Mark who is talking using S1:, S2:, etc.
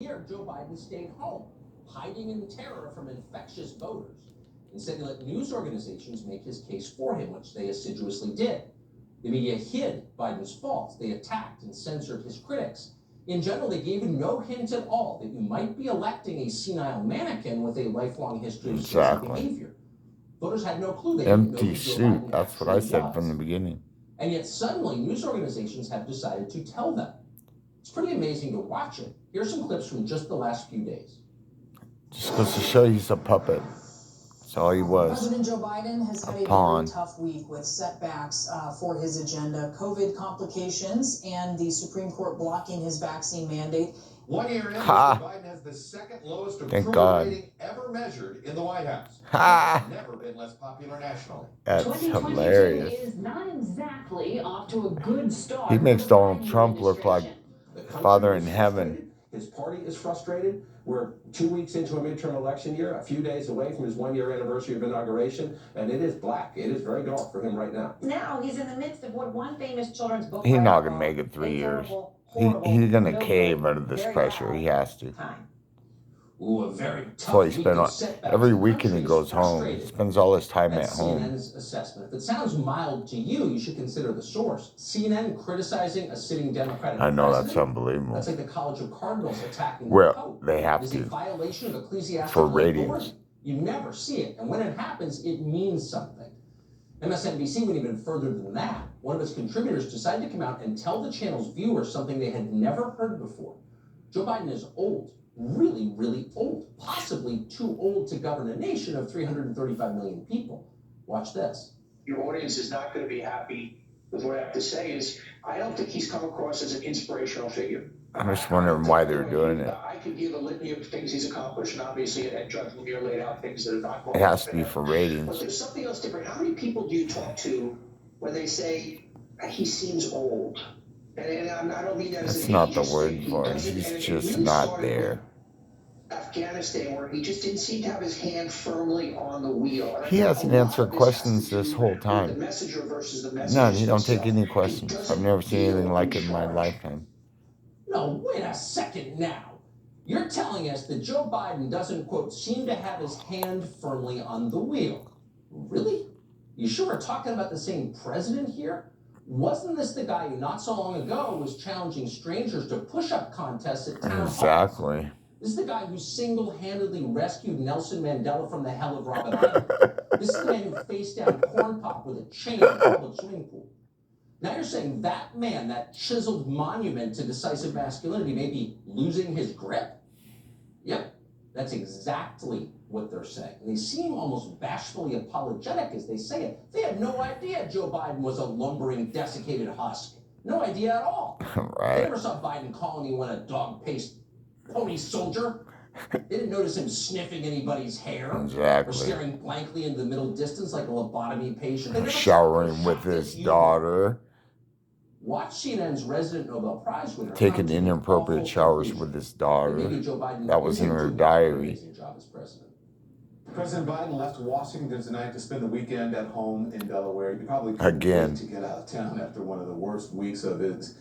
S1: Here, Joe Biden stayed home, hiding in terror from infectious voters. Instead, he let news organizations make his case for him, which they assiduously did. The media hid Biden's faults. They attacked and censored his critics. In general, they gave you no hint at all that you might be electing a senile mannequin with a lifelong history of sketchy behavior. Voters had no clue. They didn't know
S2: Empty
S1: who Joe
S2: suit.
S1: Biden
S2: That's what I
S1: actually
S2: said from
S1: was.
S2: the beginning.
S1: And yet suddenly news organizations have decided to tell them. It's pretty amazing to watch it. Here's some clips from just the last few days.
S2: Just goes to show he's a puppet. That's all he was.
S3: President Joe Biden has had a very tough week with setbacks for his agenda, COVID complications, and the Supreme Court blocking his vaccine mandate.
S4: 1 year in, Mr. Biden has the second lowest approval rating ever measured in the White House. He's never been less popular nationally.
S2: That's hilarious.
S5: Is not exactly off to a good start.
S2: He makes Donald Trump look like Father in heaven.
S1: His party is frustrated. We're 2 weeks into a midterm election year, a few days away from his 1-year anniversary of inauguration, and it is black. It is very dark for him right now.
S5: Now he's in the midst of what one famous children's book.
S2: He's not gonna make it 3 years. He's gonna cave under this pressure. He has to.
S1: Ooh, a very tough
S2: So he spends every weekend he goes home. He spends all his time at home.
S1: CNN's assessment. If it sounds mild to you, you should consider the source. CNN criticizing a sitting Democratic
S2: I know,
S1: president.
S2: that's unbelievable.
S1: That's like the College of Cardinals attacking
S2: Well,
S1: the Pope.
S2: they have
S1: Is
S2: to.
S1: a violation of ecclesiastical
S2: For ratings.
S1: authority. You never see it, and when it happens, it means something. MSNBC went even further than that. One of its contributors decided to come out and tell the channel's viewers something they had never heard before. Joe Biden is old. Really, really old, possibly too old to govern a nation of 335 million people. Watch this.
S6: Your audience is not going to be happy with what I have to say is I don't think he's come across as an inspirational figure.
S2: I'm just wondering why they're doing it.
S6: I could give a litany of things he's accomplished, and obviously Judge Lemire laid out things that are not going
S2: It has to be for ratings.
S6: But there's something else different. How many people do you talk to when they say he seems old? And I don't mean that as
S2: That's not the word for it. He's just not there.
S6: Afghanistan, where he just didn't seem to have his hand firmly on the wheel.
S2: He hasn't answered questions this whole time.
S6: The messenger versus the message.
S2: None. He don't take any questions. I've never seen anything like it in my lifetime.
S1: No, wait a second now. You're telling us that Joe Biden doesn't, quote, seem to have his hand firmly on the wheel. Really? You sure we're talking about the same president here? Wasn't this the guy who not so long ago was challenging strangers to push-up contests at town halls?
S2: Exactly.
S1: This is the guy who single-handedly rescued Nelson Mandela from the hell of Robben Island. This is the man who faced down Corn Pop with a chain in a public swimming pool. Now you're saying that man, that chiseled monument to decisive masculinity, may be losing his grip? Yep, that's exactly what they're saying. And they seem almost bashfully apologetic as they say it. They had no idea Joe Biden was a lumbering, desiccated husk. No idea at all.
S2: Right.
S1: They never saw Biden calling anyone a dog-paced pony soldier. They didn't notice him sniffing anybody's hair.
S2: Exactly.
S1: Or staring blankly into the middle distance like a lobotomy patient.
S2: Showering with his daughter.
S1: Watch CNN's resident Nobel Prize winner
S2: taking inappropriate showers with his daughter. That was in her diary.
S4: President Biden left Washington tonight to spend the weekend at home in Delaware. You probably
S2: Again.
S4: to get out of town after one of the worst weeks of his